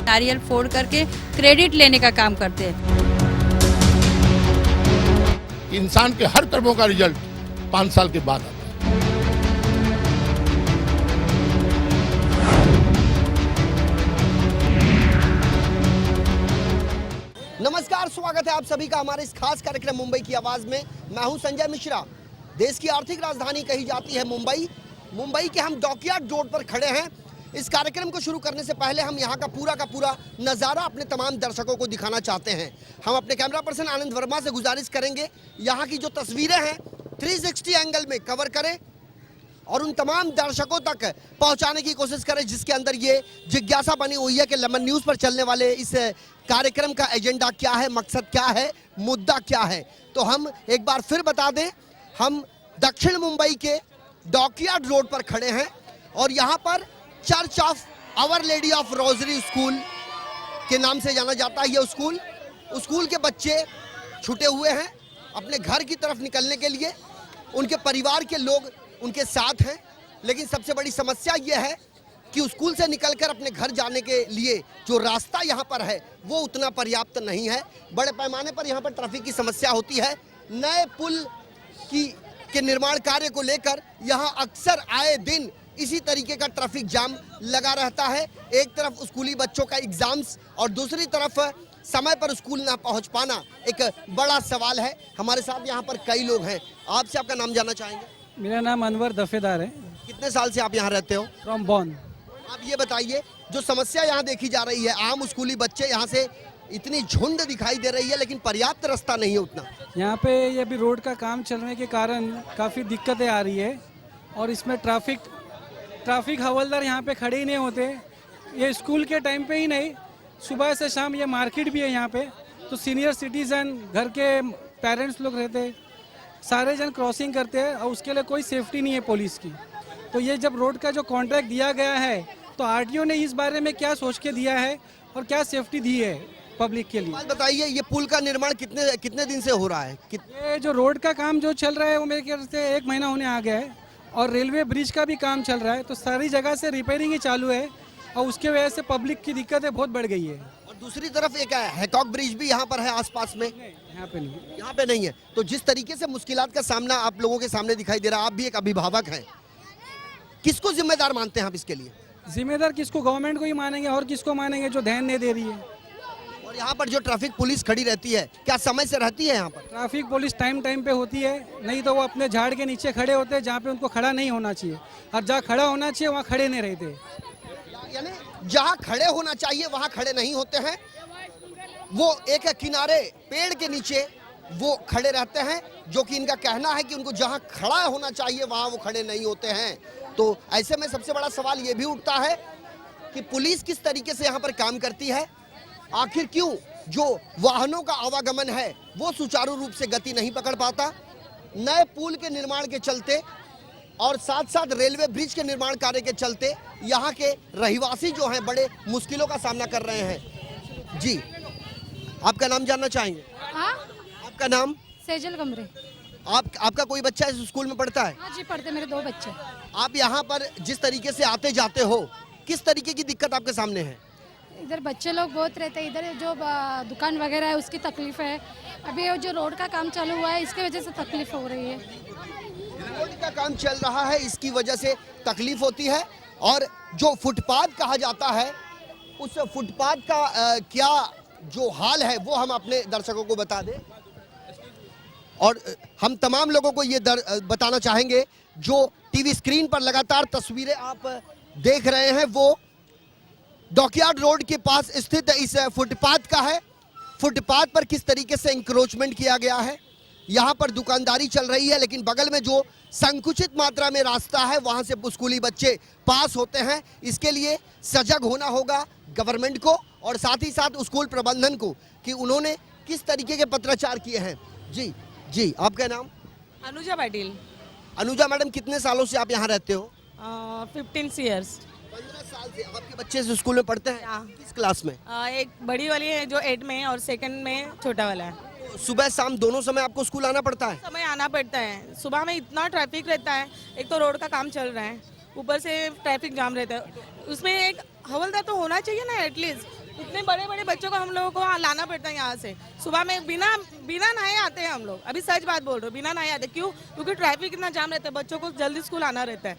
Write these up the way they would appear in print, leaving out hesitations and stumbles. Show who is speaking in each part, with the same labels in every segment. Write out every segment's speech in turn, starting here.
Speaker 1: नारियल फोड़ करके क्रेडिट लेने का काम करते हैं।
Speaker 2: इंसान के हर कर्मों का रिजल्ट 5 साल के बाद आता है।
Speaker 3: नमस्कार, स्वागत है आप सभी का हमारे इस खास कार्यक्रम मुंबई की आवाज में। मैं हूं संजय मिश्रा। देश की आर्थिक राजधानी कही जाती है मुंबई। मुंबई के हम डॉकयार्ड रोड पर खड़े हैं। इस कार्यक्रम को शुरू करने से पहले हम यहां का पूरा नज़ारा अपने तमाम दर्शकों को दिखाना चाहते हैं। हम अपने कैमरा पर्सन आनंद वर्मा से गुजारिश करेंगे यहां की जो तस्वीरें हैं 360 एंगल में कवर करें और उन तमाम दर्शकों तक पहुंचाने की कोशिश करें जिसके अंदर ये जिज्ञासा बनी हुई है कि लेमन न्यूज़ पर चलने वाले इस कार्यक्रम का एजेंडा क्या है, मकसद क्या है, मुद्दा क्या है। तो हम एक बार फिर बता दें, हम दक्षिण मुंबई के डॉकयार्ड रोड पर खड़े हैं और यहाँ पर Church of Our Lady of Rosary School के नाम से जाना जाता है। ये स्कूल के बच्चे छूटे हुए हैं अपने घर की तरफ निकलने के लिए। उनके परिवार के लोग उनके साथ हैं, लेकिन सबसे बड़ी समस्या ये है कि स्कूल से निकलकर अपने घर जाने के लिए जो रास्ता यहाँ पर है वो उतना पर्याप्त नहीं है। बड़े पैमाने पर यहाँ पर ट्रैफिक की समस्या होती है। नए पुल के निर्माण कार्य को लेकर यहाँ अक्सर आए दिन इसी तरीके का ट्रैफिक जाम लगा रहता है। एक तरफ स्कूली बच्चों का एग्जाम्स और दूसरी तरफ समय पर स्कूल ना पहुँच पाना एक बड़ा सवाल है। हमारे साथ यहाँ पर कई लोग हैं। आपसे आपका नाम जानना चाहेंगे?
Speaker 4: मेरा नाम अनवर दफेदार है।
Speaker 3: कितने साल से आप यहाँ रहते हो?
Speaker 4: From born.
Speaker 3: आप ये बताइए, जो समस्या यहाँ देखी जा रही है, आम स्कूली बच्चे यहाँ से इतनी झुंड दिखाई दे रही है लेकिन पर्याप्त रास्ता नहीं है उतना।
Speaker 4: यहाँ पे ये अभी रोड का काम चलने के कारण काफ़ी दिक्कतें आ रही है और इसमें ट्रैफिक हवलदार यहाँ पे खड़े ही नहीं होते। ये स्कूल के टाइम पे ही नहीं, सुबह से शाम ये मार्केट भी है यहाँ पे, तो सीनियर सिटीजन, घर के पेरेंट्स लोग रहते हैं, सारे जन क्रॉसिंग करते हैं और उसके लिए कोई सेफ्टी नहीं है पुलिस की। तो ये जब रोड का जो कॉन्ट्रैक्ट दिया गया है तो आरटीओ ने इस बारे में क्या सोच के दिया है और क्या सेफ्टी दी है पब्लिक के लिए?
Speaker 3: बात बताइए, ये पुल का निर्माण कितने दिन से हो रहा है?
Speaker 4: ये जो रोड का काम जो चल रहा है वो मेरे ख्याल से 1 महीना होने आ गया है और रेलवे ब्रिज का भी काम चल रहा है, तो सारी जगह से रिपेयरिंग ही चालू है और उसके वजह से पब्लिक की दिक्कतें बहुत बढ़ गई है।
Speaker 3: और दूसरी तरफ एक हैकॉक ब्रिज भी यहाँ पर है आसपास में।
Speaker 4: यहाँ पे नहीं,
Speaker 3: यहाँ पे नहीं है। तो जिस तरीके से मुश्किलात का सामना आप लोगों के सामने दिखाई दे रहा है, आप भी एक अभिभावक हैं, किसको जिम्मेदार मानते हैं आप इसके लिए?
Speaker 4: जिम्मेदार किसको? गवर्नमेंट को ही मानेंगे और किसको मानेंगे जो ध्यान नहीं दे रही है।
Speaker 3: और यहाँ पर जो ट्रैफिक पुलिस खड़ी रहती है, क्या समय से रहती है यहाँ पर?
Speaker 4: ट्रैफिक पुलिस टाइम पे होती है, नहीं तो वो अपने झाड़ के नीचे खड़े होते हैं जहाँ पे उनको खड़ा नहीं होना चाहिए, और जहाँ खड़ा होना चाहिए वहाँ खड़े नहीं रहते।
Speaker 3: यानी जहाँ खड़े होना चाहिए वहाँ खड़े नहीं होते हैं। वो एक किनारे पेड़ के नीचे वो खड़े रहते हैं, जो कि इनका कहना है कि उनको जहाँ खड़ा होना चाहिए वहाँ वो खड़े नहीं होते हैं। तो ऐसे में सबसे बड़ा सवाल ये भी उठता है कि पुलिस किस तरीके से यहाँ पर काम करती है। आखिर क्यों जो वाहनों का आवागमन है वो सुचारू रूप से गति नहीं पकड़ पाता? नए पुल के निर्माण के चलते और साथ साथ रेलवे ब्रिज के निर्माण कार्य के चलते यहाँ के रहवासी जो हैं बड़े मुश्किलों का सामना कर रहे हैं। जी, आपका नाम जानना चाहेंगे?
Speaker 5: हाँ,
Speaker 3: आपका नाम?
Speaker 5: सेजल कमरे।
Speaker 3: आपका कोई बच्चा इस स्कूल में पढ़ता है?
Speaker 5: हाँ जी, पढ़ते मेरे 2 बच्चे।
Speaker 3: आप यहाँ पर जिस तरीके से आते जाते हो, किस तरीके की दिक्कत आपके सामने है?
Speaker 5: इधर बच्चे लोग बहुत रहते हैं, इधर जो दुकान वगैरह है उसकी तकलीफ है। अभी ये जो रोड का काम चालू हुआ है इसकी वजह से तकलीफ हो रही है।
Speaker 3: रोड का काम चल रहा है, इसकी वजह से तकलीफ होती है। और जो फुटपाथ कहा जाता है, उस फुटपाथ का क्या जो हाल है वो हम अपने दर्शकों को बता दें और हम तमाम लोगों को ये बताना चाहेंगे जो टीवी स्क्रीन पर लगातार तस्वीरें आप देख रहे हैं वो डॉकयार्ड रोड के पास स्थित इस फुटपाथ का है। फुटपाथ पर किस तरीके से इंक्रोचमेंट किया गया है, यहाँ पर दुकानदारी चल रही है, लेकिन बगल में जो संकुचित मात्रा में रास्ता है वहाँ से स्कूली बच्चे पास होते हैं। इसके लिए सजग होना होगा गवर्नमेंट को और साथ ही साथ स्कूल प्रबंधन को कि उन्होंने किस तरीके के पत्राचार किए हैं। जी, आपका नाम?
Speaker 6: अनुजा पाटिल।
Speaker 3: अनुजा मैडम, कितने सालों से आप यहाँ रहते हो?
Speaker 6: 15 ईयर्स।
Speaker 3: 15 साल से। आपके बच्चे इस स्कूल में पढ़ते हैं?
Speaker 6: हाँ।
Speaker 3: किस क्लास में?
Speaker 6: एक बड़ी वाली है जो 8 में और सेकंड में छोटा वाला है।
Speaker 3: सुबह शाम दोनों समय आपको स्कूल आना पड़ता है?
Speaker 6: समय आना पड़ता है। सुबह में इतना ट्रैफिक रहता है, एक तो रोड का काम चल रहा है, ऊपर से ट्रैफिक जाम रहता है। उसमें एक हवलदार तो होना चाहिए ना एटलीस्ट। इतने बड़े बड़े बच्चों को हम लोगों को लाना पड़ता है यहाँ से। सुबह में बिना नहाए आते हैं हम लोग। अभी सच बात बोल रहे हो, बिना नहाए आते। क्यों? क्योंकि ट्रैफिक इतना जाम रहता है, बच्चों को जल्दी स्कूल आना रहता है,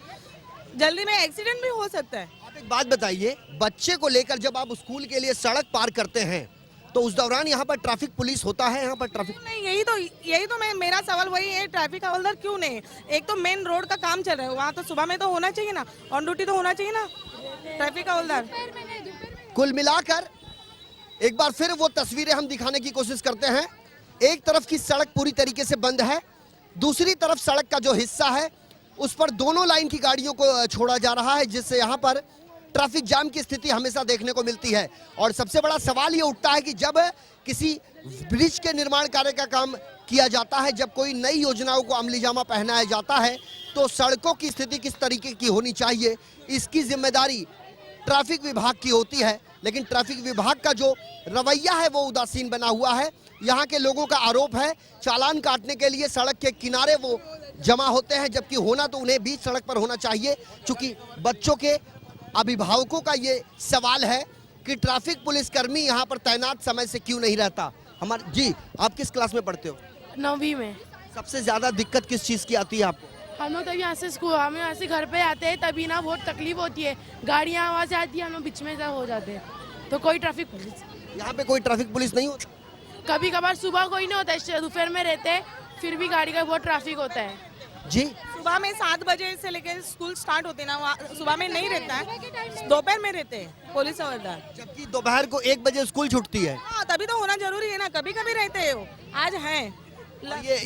Speaker 6: जल्दी में एक्सीडेंट भी हो सकता है।
Speaker 3: आप एक बात बताइए, बच्चे को लेकर जब आप स्कूल के लिए सड़क पार करते हैं तो उस दौरान यहाँ पर ट्रैफिक पुलिस होता है? यहाँ पर ट्रैफिक
Speaker 6: नहीं, यही तो मेरा सवाल वही है, ट्रैफिक हवलदार क्यों नहीं? एक तो मेन रोड का काम चल रहा है, वहाँ तो सुबह में तो होना चाहिए ना, ऑन ड्यूटी तो होना चाहिए ना ट्रैफिक हवलदार।
Speaker 3: कुल मिलाकर एक बार फिर वो तस्वीरें हम दिखाने की कोशिश करते हैं। एक तरफ की सड़क पूरी तरीके से बंद है, दूसरी तरफ सड़क का जो हिस्सा है उस पर दोनों लाइन की गाड़ियों को छोड़ा जा रहा है, जिससे यहाँ पर ट्रैफिक जाम की स्थिति हमेशा देखने को मिलती है। और सबसे बड़ा सवाल ये उठता है कि जब किसी ब्रिज के निर्माण कार्य का काम किया जाता है, जब कोई नई योजनाओं को अमलीजामा पहनाया जाता है, तो सड़कों की स्थिति किस तरीके की होनी चाहिए, इसकी जिम्मेदारी ट्रैफिक विभाग की होती है। लेकिन ट्रैफिक विभाग का जो रवैया है वो उदासीन बना हुआ है। यहाँ के लोगों का आरोप है चालान काटने के लिए सड़क के किनारे वो जमा होते हैं, जबकि होना तो उन्हें बीच सड़क पर होना चाहिए। चूंकि बच्चों के अभिभावकों का ये सवाल है कि ट्रैफिक पुलिसकर्मी यहाँ पर तैनात समय से क्यों नहीं रहता। हमारे जी, आप किस क्लास में पढ़ते हो?
Speaker 7: 9वीं में।
Speaker 3: सबसे ज्यादा दिक्कत किस चीज की आती है आपको?
Speaker 7: हम लोग तो यहाँ से स्कूल, हम यहाँ से घर पे आते हैं तभी ना बहुत तकलीफ होती है, गाड़ियाँ आवाज से आती है, हम लोग बीच में से हो जाते हैं, तो कोई ट्रैफिक पुलिस
Speaker 3: यहाँ पे कोई ट्रैफिक पुलिस नहीं होती?
Speaker 7: कभी कभार सुबह कोई नहीं होता है, दोपहर में रहते हैं, फिर भी गाड़ी का बहुत ट्रैफिक होता है।
Speaker 3: जी,
Speaker 6: सुबह में 7 बजे से लेकर स्कूल स्टार्ट होते हैं ना, वहाँ सुबह में नहीं रहता है, दोपहर में रहते हैं पुलिस हवलदार।
Speaker 3: जबकि दोपहर को 1 बजे स्कूल छूटती है।
Speaker 6: हाँ, तभी तो होना जरूरी है ना, कभी कभी रहते हैं वो, आज हैं।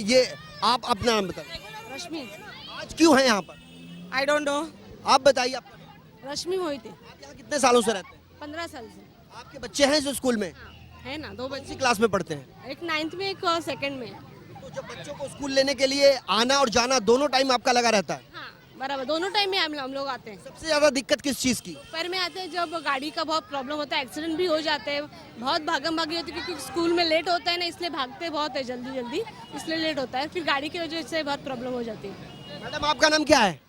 Speaker 3: ये आप अपना नाम बताइए।
Speaker 7: रश्मि।
Speaker 3: आज क्यों है यहाँ पर?
Speaker 6: I don't know.
Speaker 3: आप बताइए आपका नाम।
Speaker 7: रश्मि हुई थी।
Speaker 3: आप यहाँ कितने सालों से रहते हैं?
Speaker 7: 15 साल से।
Speaker 3: आपके बच्चे हैं जो स्कूल में?
Speaker 7: है ना, 2
Speaker 3: कौन सी क्लास में पढ़ते हैं?
Speaker 7: एक 9th में, एक 2nd में।
Speaker 3: तो जब बच्चों को स्कूल लेने के लिए आना और जाना दोनों टाइम आपका लगा रहता है?
Speaker 7: हाँ बराबर, दोनों टाइम में हम लोग आते हैं।
Speaker 3: सबसे ज्यादा दिक्कत किस चीज की?
Speaker 7: दोपहर में आते हैं जब गाड़ी का बहुत प्रॉब्लम होता है, एक्सीडेंट भी हो जाते हैं, बहुत भागम भागी होती है, क्योंकि स्कूल में लेट होता है ना, इसलिए भागते बहुत है जल्दी जल्दी, इसलिए लेट होता है, फिर गाड़ी की वजह से बहुत प्रॉब्लम हो जाती है।
Speaker 3: मैडम, आपका नाम क्या है?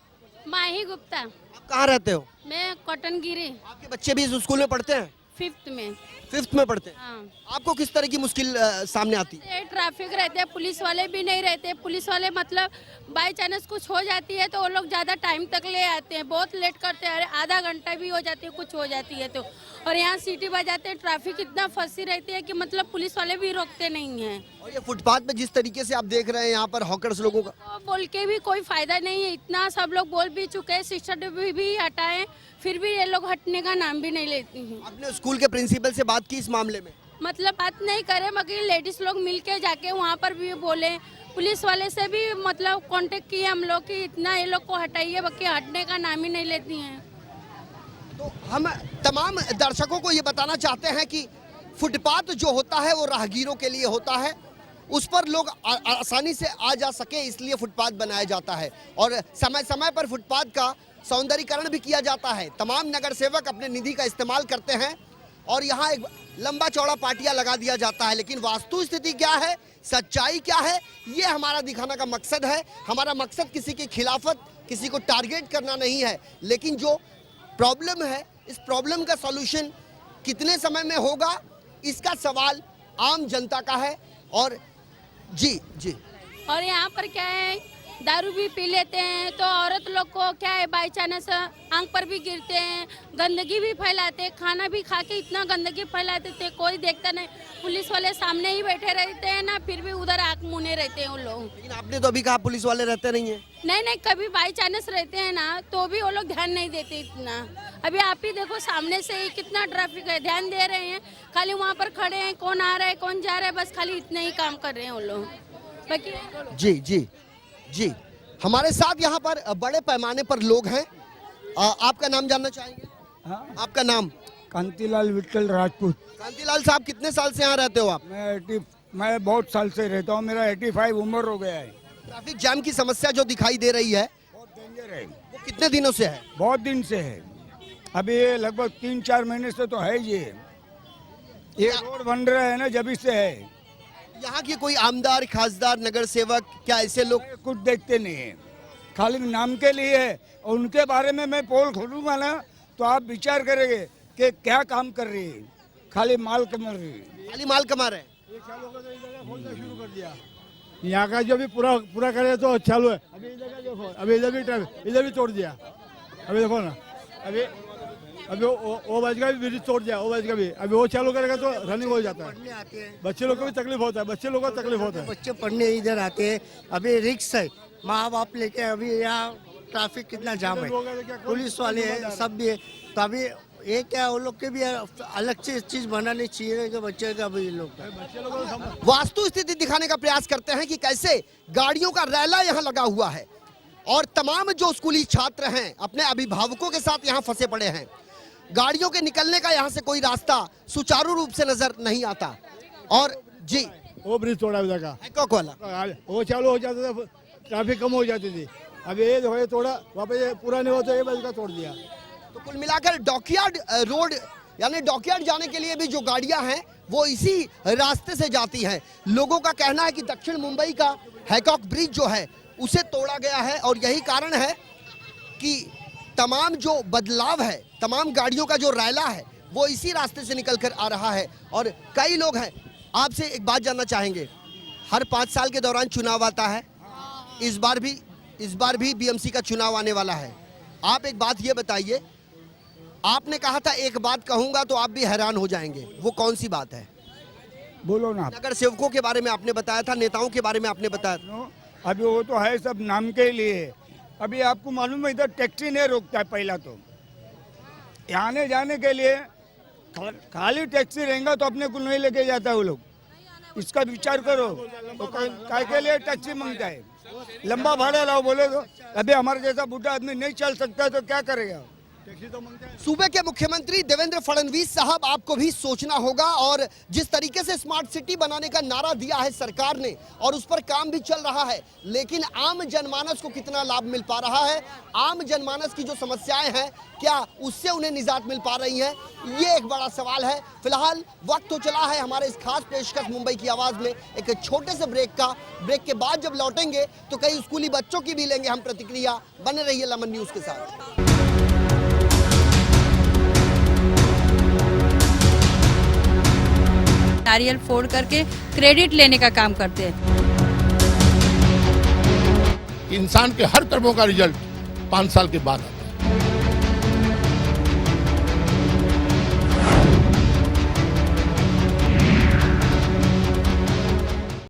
Speaker 7: माही गुप्ता।
Speaker 3: आप कहाँ रहते हो?
Speaker 7: मैं कॉटन गिरी।
Speaker 3: आपके बच्चे भी इस स्कूल में पढ़ते हैं?
Speaker 7: 5th में।
Speaker 3: 5th में पढ़ते हैं।
Speaker 7: हाँ।
Speaker 3: आपको किस तरह की मुश्किल सामने आती है?
Speaker 7: ट्रैफिक रहते हैं, पुलिस वाले भी नहीं रहते, पुलिस वाले मतलब बाई चांस कुछ हो जाती है तो वो लोग ज़्यादा टाइम तक ले आते हैं, बहुत लेट करते हैं, आधा घंटा भी हो जाती है, कुछ हो जाती है तो। और यहाँ सीटी बजाते हैं, ट्रैफिक इतना फंसी रहती है कि मतलब पुलिस वाले भी रोकते नहीं हैं।
Speaker 3: और ये फुटपाथ पे जिस तरीके से आप देख रहे हैं यहाँ पर हॉकर्स लोगों का,
Speaker 7: तो बोल के भी कोई फायदा नहीं है, इतना सब लोग बोल भी चुके हैं, सिस्टर भी हटाए, फिर भी ये लोग हटने का नाम भी नहीं लेती हैं।
Speaker 3: आपने स्कूल के प्रिंसिपल से बात की इस मामले में?
Speaker 7: मतलब बात नहीं करे, मगर लेडीज लोग मिलके जाके वहाँ पर भी बोले, पुलिस वाले से भी मतलब कांटेक्ट किए हम लोग कि इतना ये लोग को हटाइए, बाकी हटने का नाम ही नहीं लेती हैं।
Speaker 3: तो हम तमाम दर्शकों को ये बताना चाहते हैं कि फुटपाथ जो होता है वो राहगीरों के लिए होता है, उस पर लोग आसानी से आ जा सके इसलिए फुटपाथ बनाया जाता है, और समय समय पर फुटपाथ का सौंदर्यीकरण भी किया जाता है। तमाम नगर सेवक अपने निधि का इस्तेमाल करते हैं और यहाँ एक लंबा चौड़ा पाटिया लगा दिया जाता है, लेकिन वास्तु स्थिति क्या है, सच्चाई क्या है, ये हमारा दिखाना का मकसद है। हमारा मकसद किसी की खिलाफत, किसी को टारगेट करना नहीं है, लेकिन जो प्रॉब्लम है, इस प्रॉब्लम का सॉल्यूशन कितने समय में होगा, इसका सवाल आम जनता का है। और जी जी,
Speaker 7: और यहाँ पर क्या है, दारू भी पी लेते हैं तो औरत लोग को क्या है, बाई चांस आंख पर भी गिरते हैं, गंदगी भी फैलाते हैं, खाना भी खा के इतना गंदगी फैलाते थे, कोई देखता नहीं, पुलिस वाले सामने ही बैठे रहते हैं ना, फिर भी उधर आंख मुने रहते हैं वो लोग।
Speaker 3: लेकिन आपने तो अभी कहा पुलिस वाले रहते नहीं है।
Speaker 7: नहीं, कभी बाई चांस रहते हैं ना तो भी वो लोग ध्यान नहीं देते इतना। अभी आप ही देखो सामने से ही कितना ट्रैफिक है, ध्यान दे रहे हैं, खाली वहाँ पर खड़े हैं, कौन आ रहा है कौन जा रहा है, बस खाली इतना ही काम कर रहे हैं वो लोग, बाकी।
Speaker 3: जी जी जी, हमारे साथ यहाँ पर बड़े पैमाने पर लोग हैं। आपका नाम जानना चाहेंगे?
Speaker 8: हाँ?
Speaker 3: आपका नाम?
Speaker 8: कांतिलाल विट्ठल राजपूत।
Speaker 3: कांतिलाल साहब, कितने साल से यहाँ रहते हो आप?
Speaker 8: मैं बहुत साल से रहता हूँ, मेरा 85 उम्र हो गया है।
Speaker 3: ट्रैफिक जाम की समस्या जो दिखाई दे रही है
Speaker 8: बहुत डेंजर है।
Speaker 3: वो कितने दिनों से है?
Speaker 8: बहुत दिन से है, अभी ये लगभग 3-4 महीने से तो है। ये रोड बन रहा है ना, जब से है।
Speaker 3: यहाँ के कोई आमदार, खासदार, नगर सेवक, क्या ऐसे लोग?
Speaker 8: कुछ देखते नहीं है, खाली नाम के लिए है। और उनके बारे में मैं पोल खोलूंगा ना तो आप विचार करेंगे कि क्या काम कर रही है। खाली माल कमा रही है।
Speaker 3: खाली माल कमा रहे हैं।
Speaker 2: शुरू कर दिया यहाँ का जो भी पूरा पूरा करे तो चालू है। अभी इधर का देखो, अभी इधर भी तोड़ दिया। अभी देखो ना, अभी वो बज का भी ब्रिज तोड़ दिया, वो बज का भी। अभी वो चालू करेगा तो रनिंग हो जाता है। बच्चे लोग को भी तकलीफ होता है, बच्चे लोग को तकलीफ होता है।
Speaker 9: बच्चे पढ़ने इधर आते हैं, अभी रिक्स है, माँ बाप लेके अभी यहाँ ट्रैफिक कितना जाम है, पुलिस वाले हैं, सब भी है। तो अभी ये क्या वो लोग के भी अलग से चीज बनानी चाहिए कि बच्चे का भी लोग
Speaker 3: वास्तु स्थिति दिखाने का प्रयास करते हैं कि कैसे गाड़ियों का रैला यहाँ लगा हुआ है और तमाम जो स्कूली छात्र हैं अपने अभिभावकों के साथ यहाँ फंसे पड़े हैं। गाड़ियों के निकलने का यहाँ से कोई रास्ता सुचारू रूप से नजर नहीं आता। और जी
Speaker 2: वो ब्रिज तोड़ा उधर का,
Speaker 3: हैकोक वाला
Speaker 2: वो चालू हो जाता था, ट्रैफिक कम हो जाती थी। अभी ये देखो, ये तोड़ा, वापस ये पूरा नहीं होता, ये बज का तोड़ दिया।
Speaker 3: तो कुल मिलाकर डॉकयार्ड रोड यानी डॉकयार्ड जाने के लिए भी जो गाड़ियां हैं वो इसी रास्ते से जाती हैं। लोगों का कहना है कि दक्षिण मुंबई का हैकॉक ब्रिज जो है उसे तोड़ा गया है और यही कारण है कि तमाम जो बदलाव है, तमाम गाड़ियों का जो रैला है वो इसी रास्ते से निकल कर आ रहा है। और कई लोग हैं, आपसे एक बात जानना चाहेंगे, हर 5 साल के दौरान चुनाव आता है, इस बार भी बीएमसी का चुनाव आने वाला है। आप एक बात ये बताइए, आपने कहा था एक बात कहूंगा तो आप भी हैरान हो जाएंगे, वो कौन सी बात है?
Speaker 8: बोलो ना।
Speaker 3: नगर सेवकों के बारे में आपने बताया था, नेताओं के बारे में आपने बताया था।
Speaker 8: अभी वो तो है सब नाम के लिए। अभी आपको मालूम है इधर टैक्सी नहीं रोकता है, पहला तो आने जाने के लिए खाली टैक्सी रहेगा तो अपने को नहीं लेके जाता है वो लोग। इसका विचार करो, तो काय के लिए टैक्सी मांगता है, लंबा भाड़ा लाओ बोले तो। अभी हमारे जैसा बूढ़ा आदमी नहीं चल सकता तो क्या करेगा?
Speaker 3: सूबे के मुख्यमंत्री देवेंद्र फडणवीस साहब, आपको भी सोचना होगा। और जिस तरीके से स्मार्ट सिटी बनाने का नारा दिया है सरकार ने और उस पर काम भी चल रहा है, लेकिन आम जनमानस को कितना लाभ मिल पा रहा है, आम जनमानस की जो समस्याएं हैं क्या उससे उन्हें निजात मिल पा रही है, ये एक बड़ा सवाल है। फिलहाल वक्त तो चला है हमारे इस खास पेशकश मुंबई की आवाज में एक छोटे से ब्रेक का। ब्रेक के बाद जब लौटेंगे तो कई स्कूली बच्चों की भी लेंगे हम प्रतिक्रिया। बने रहिए लमन न्यूज के साथ।
Speaker 1: नारियल फोड़ करके क्रेडिट लेने का काम करते हैं।
Speaker 2: इंसान के हर कर्मों का रिजल्ट 5 साल के बाद आता है।